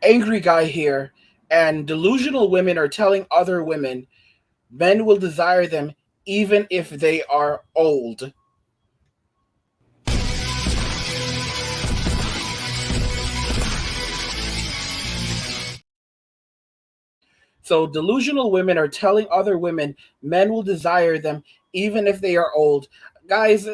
angry guy here, and delusional women are telling other women men will desire them even if they are old. So delusional women are telling other women men will desire them even if they are old. Guys,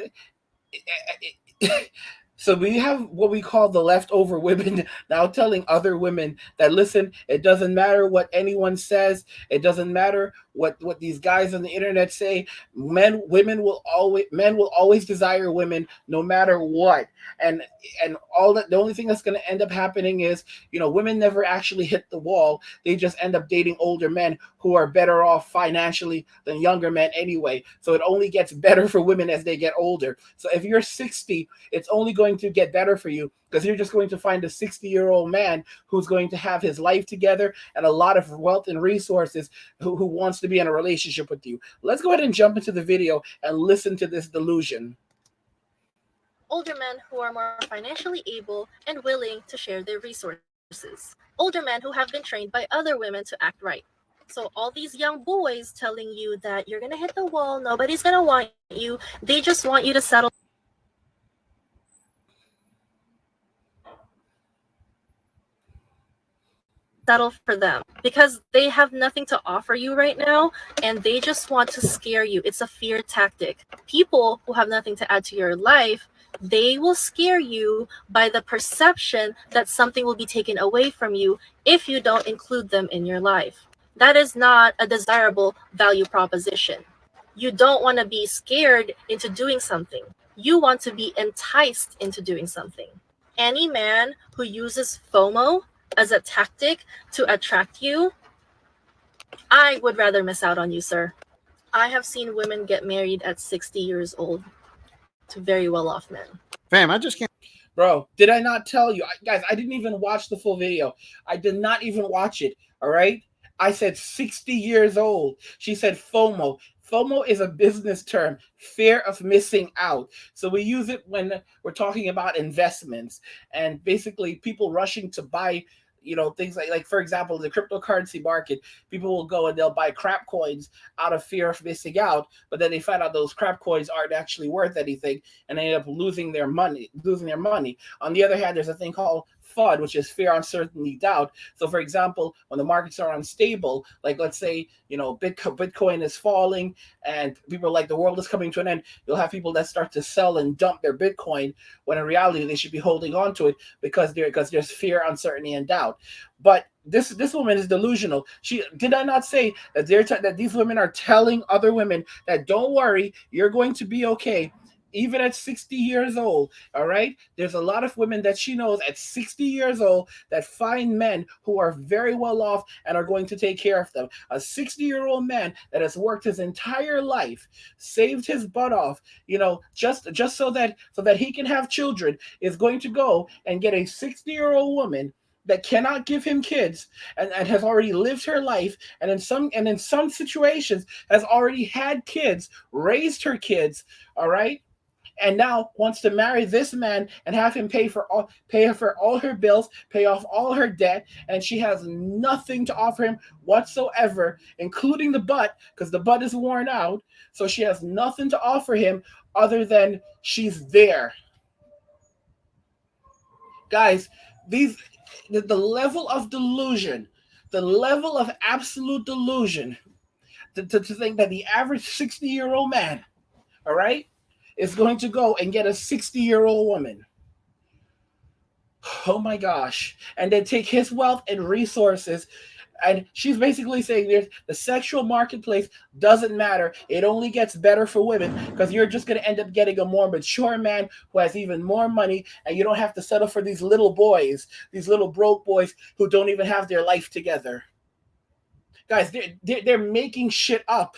so we have what we call the leftover women now telling other women that, listen, it doesn't matter what anyone says, it doesn't matter what these guys on the internet say. Men will always desire women no matter what. And all that, the only thing that's going to end up happening is, women never actually hit the wall. They just end up dating older men who are better off financially than younger men anyway. So it only gets better for women as they get older. So if you're 60, it's only going to get better for you, because you're just going to find a 60-year-old man who's going to have his life together and a lot of wealth and resources, who wants to be in a relationship with you. Let's go ahead and jump into the video and listen to this delusion. Older men who are more financially able and willing to share their resources. Older men who have been trained by other women to act right. So all these young boys telling you that you're going to hit the wall, nobody's going to want you, they just want you to settle for them because they have nothing to offer you right now, and they just want to scare you. It's a fear tactic. People who have nothing to add to your life, they will scare you by the perception that something will be taken away from you if you don't include them in your life. That is not a desirable value proposition. You don't want to be scared into doing something. You want to be enticed into doing something. Any man who uses FOMO as a tactic to attract you, I would rather miss out on you, sir. I have seen women get married at 60 years old to very well-off men. Fam, I just can't. Bro, did I not tell you? Guys, I didn't even watch the full video. I did not even watch it, all right? I said 60 years old. She said FOMO. FOMO is a business term, fear of missing out. So we use it when we're talking about investments and basically people rushing to buy, things like for example, the cryptocurrency market. People will go and they'll buy crap coins out of fear of missing out, but then they find out those crap coins aren't actually worth anything, and they end up losing their money. On the other hand, there's a thing called FUD, which is fear, uncertainty, doubt. So for example, when the markets are unstable, like let's say, Bitcoin is falling and people are like, the world is coming to an end, you'll have people that start to sell and dump their Bitcoin, when in reality they should be holding on to it because there's fear, uncertainty, and doubt. But this woman is delusional. Did I not say that that these women are telling other women that, don't worry, you're going to be okay even at 60 years old, all right? There's a lot of women that she knows at 60 years old that find men who are very well off and are going to take care of them. A 60-year-old man that has worked his entire life, saved his butt off, just so that he can have children, is going to go and get a 60-year-old woman that cannot give him kids, and has already lived her life, and in some situations has already had kids, raised her kids, all right? And now wants to marry this man and have him pay for all her bills, pay off all her debt, and she has nothing to offer him whatsoever, including the butt, because the butt is worn out. So she has nothing to offer him other than she's there. Guys, the level of delusion, the level of absolute delusion, to think that the average 60-year-old man, all right, is going to go and get a 60-year-old woman. Oh my gosh. And then take his wealth and resources. And she's basically saying the sexual marketplace doesn't matter. It only gets better for women because you're just going to end up getting a more mature man who has even more money, and you don't have to settle for these little boys, these little broke boys who don't even have their life together. Guys, they're making shit up.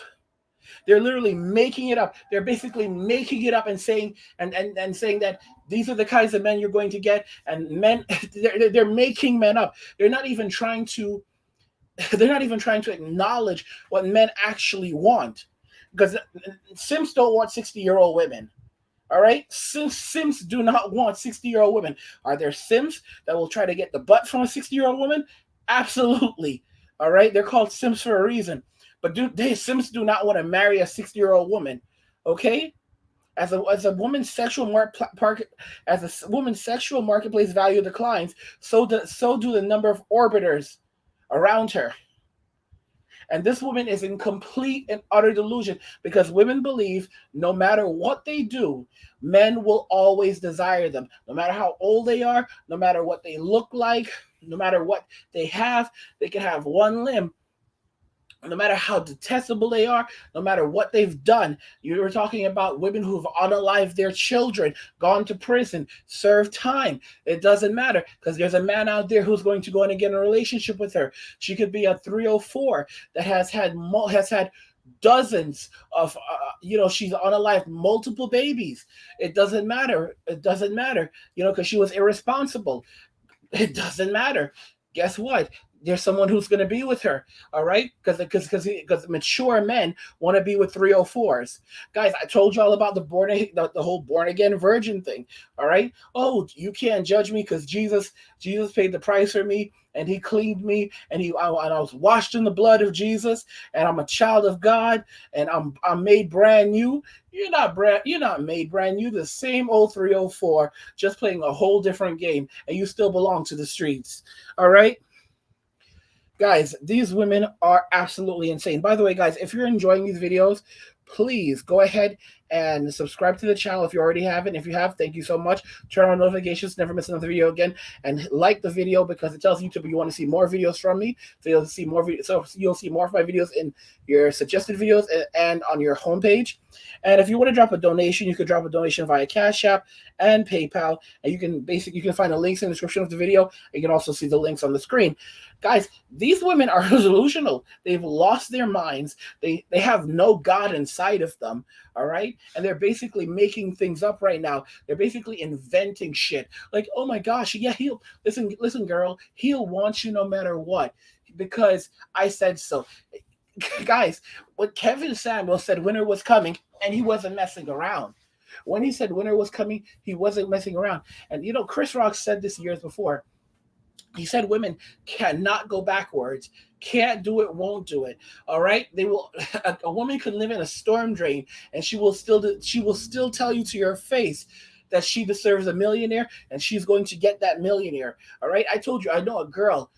They're literally making it up. They're basically making it up and saying saying that these are the kinds of men you're going to get. And men, they're making men up. They're not even trying to acknowledge what men actually want, because simps don't want 60-year-old women. All right, Sims do not want 60-year-old women. Are there Sims that will try to get the butt from a 60-year-old woman? Absolutely. All right, they're called Sims for a reason. But Sims do not want to marry a 60-year-old woman. Okay, as a woman's sexual woman's sexual marketplace value declines, so do the number of orbiters around her. And this woman is in complete and utter delusion because women believe no matter what they do, men will always desire them. No matter how old they are, no matter what they look like, no matter what they have, they can have one limb. No matter how detestable they are, no matter what they've done. You were talking about women who've unalived their children, gone to prison, served time. It doesn't matter because there's a man out there who's going to go in and get in a relationship with her. She could be a 304 that has had dozens of she's unalived multiple babies. It doesn't matter. It doesn't matter, because she was irresponsible. It doesn't matter. Guess what? There's someone who's going to be with her. All right, because mature men want to be with 304s. Guys, I told you all about the whole born again virgin thing. All right. Oh, you can't judge me because Jesus paid the price for me, and he cleaned me, and I was washed in the blood of Jesus, and I'm a child of God, and I'm made brand new. You're not made brand new. The same old 304, just playing a whole different game, and you still belong to the streets. All right. Guys, these women are absolutely insane. By the way, guys, if you're enjoying these videos, please go ahead and subscribe to the channel if you already haven't. If you have, thank you so much. Turn on notifications, never miss another video again, and like the video because it tells YouTube you want to see more videos from me. So you'll see more videos. So you'll see more of my videos in your suggested videos and on your homepage. And if you want to drop a donation, you could drop a donation via Cash App and PayPal, and you can find the links in the description of the video. You can also see the links on the screen. Guys, these women are delusional. They've lost their minds. They have no God inside of them. All right, and they're basically making things up right now. They're basically inventing shit. Like, oh my gosh, yeah, he'll listen, girl. He'll want you no matter what because I said so. Guys, what Kevin Samuel said winter was coming, and he wasn't messing around. When he said winter was coming, he wasn't messing around. And Chris Rock said this years before. He said women cannot go backwards, can't do it, won't do it. All right, they will. A woman could live in a storm drain, and she will still tell you to your face that she deserves a millionaire, and she's going to get that millionaire. All right, I told you I know a girl.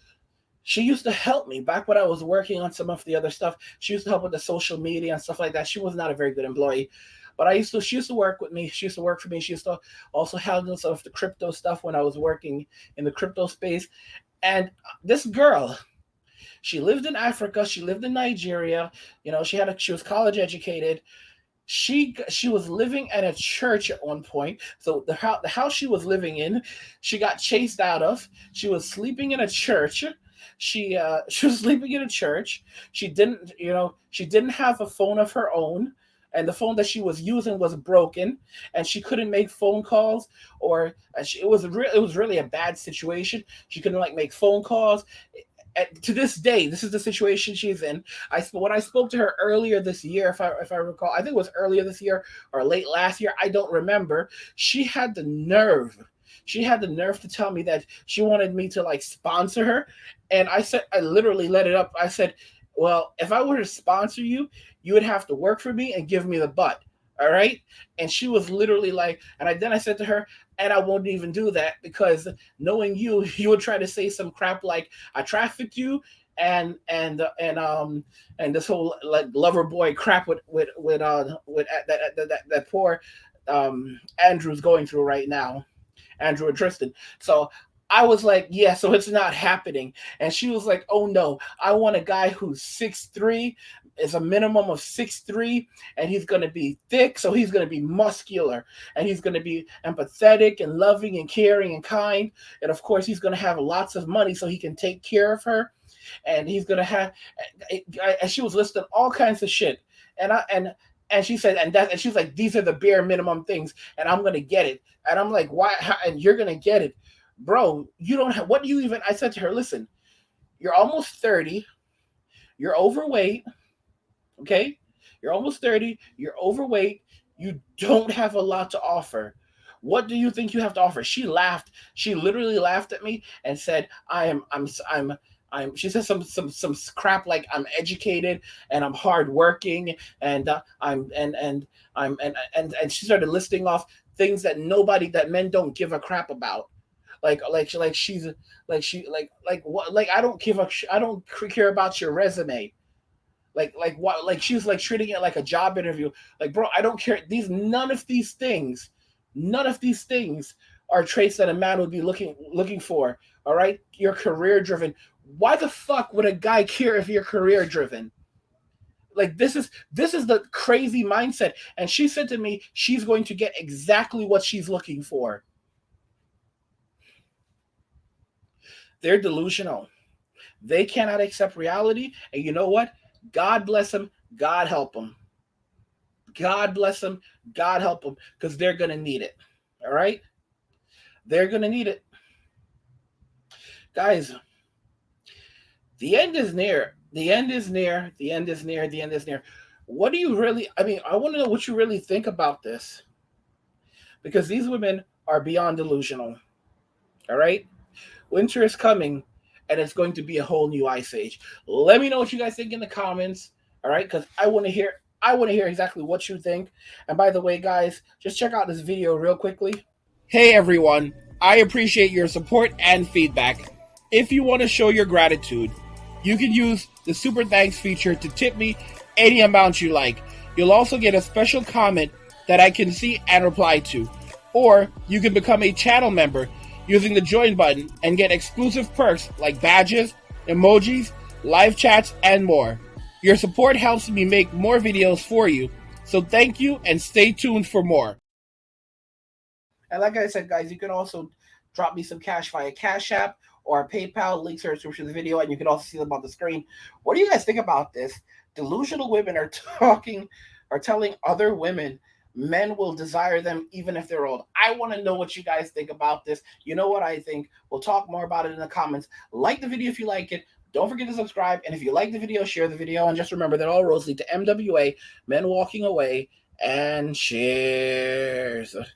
She used to help me back when I was working on some of the other stuff. She used to help with the social media and stuff like that. She was not a very good employee, but she used to work with me. She used to work for me. She used to also handle some of the crypto stuff when I was working in the crypto space. And this girl, she lived in Africa. She lived in Nigeria. She was college educated. She was living at a church at one point. So the house she was living in, she got chased out of. She was sleeping in a church. She was sleeping in a church. She didn't have a phone of her own, and the phone that she was using was broken, and she couldn't make phone calls, or it was really a bad situation. She couldn't make phone calls. To this day, this is the situation she's in. When I spoke to her earlier this year, if I recall, I think it was earlier this year or late last year, I don't remember. She had the nerve. She had the nerve to tell me that she wanted me to sponsor her, and I literally let it up. I said, "Well, if I were to sponsor you, you would have to work for me and give me the butt." All right. And she was literally then I said to her, and I won't even do that because knowing you, you would try to say some crap like I trafficked you and this whole lover boy crap with that poor Andrew's going through right now. Andrew and Tristan. So I was like, yeah, so it's not happening. And she was like, oh no, I want a guy who's 6'3", is a minimum of 6'3", and he's going to be thick, so he's going to be muscular, and he's going to be empathetic and loving and caring and kind. And of course, he's going to have lots of money so he can take care of her. And he's going to have, and she was listing all kinds of shit. And she said, and she's like, these are the bare minimum things, and I'm gonna get it. And I'm like, why? And you're gonna get it, bro? You don't have. What do you even? I said to her, listen, you're almost 30, you're overweight, okay? You're almost 30, you're overweight, You don't have a lot to offer. What do you think you have to offer? She laughed. She literally laughed at me and said, I'm she said some crap like I'm educated and I'm hardworking and and she started listing off things that nobody that men don't give a crap about. Like she's like what, like I don't care about your resume. Like what, like she was like treating it like a job interview. Like, bro, I don't care. These none of these things are traits that a man would be looking for. All right, you're career driven. Why the fuck would a guy care if you're career driven? Like, this is the crazy mindset. And she said to me she's going to get exactly what she's looking for. They're delusional. They cannot accept reality. And you know what? God bless them. God help them. God bless them. God help them, because they're going to need it. All right? They're going to need it. Guys, the end is near. The end is near. The end is near. The end is near. What do you really, I mean, I want to know what you really think about this, because these women are beyond delusional. All right? Winter is coming, and it's going to be a whole new ice age. Let me know what you guys think in the comments. All right? Because I want to hear exactly what you think. And by the way, guys, just check out this video real quickly. Hey everyone, I appreciate your support and feedback. If you want to show your gratitude, you can use the super thanks feature to tip me any amount you like. You'll also get a special comment that I can see and reply to. Or you can become a channel member using the join button and get exclusive perks like badges, emojis, live chats, and more. Your support helps me make more videos for you, so thank you and stay tuned for more. And like I said, guys, you can also drop me some cash via Cash App or PayPal. Links are in the description of the video, and you can also see them on the screen. What do you guys think about this? Delusional women are telling other women men will desire them even if they're old. I want to know what you guys think about this. You know what I think. We'll talk more about it in the comments. Like the video if you like it. Don't forget to subscribe. And if you like the video, share the video. And just remember that all roads lead to MWA, men walking away, and cheers.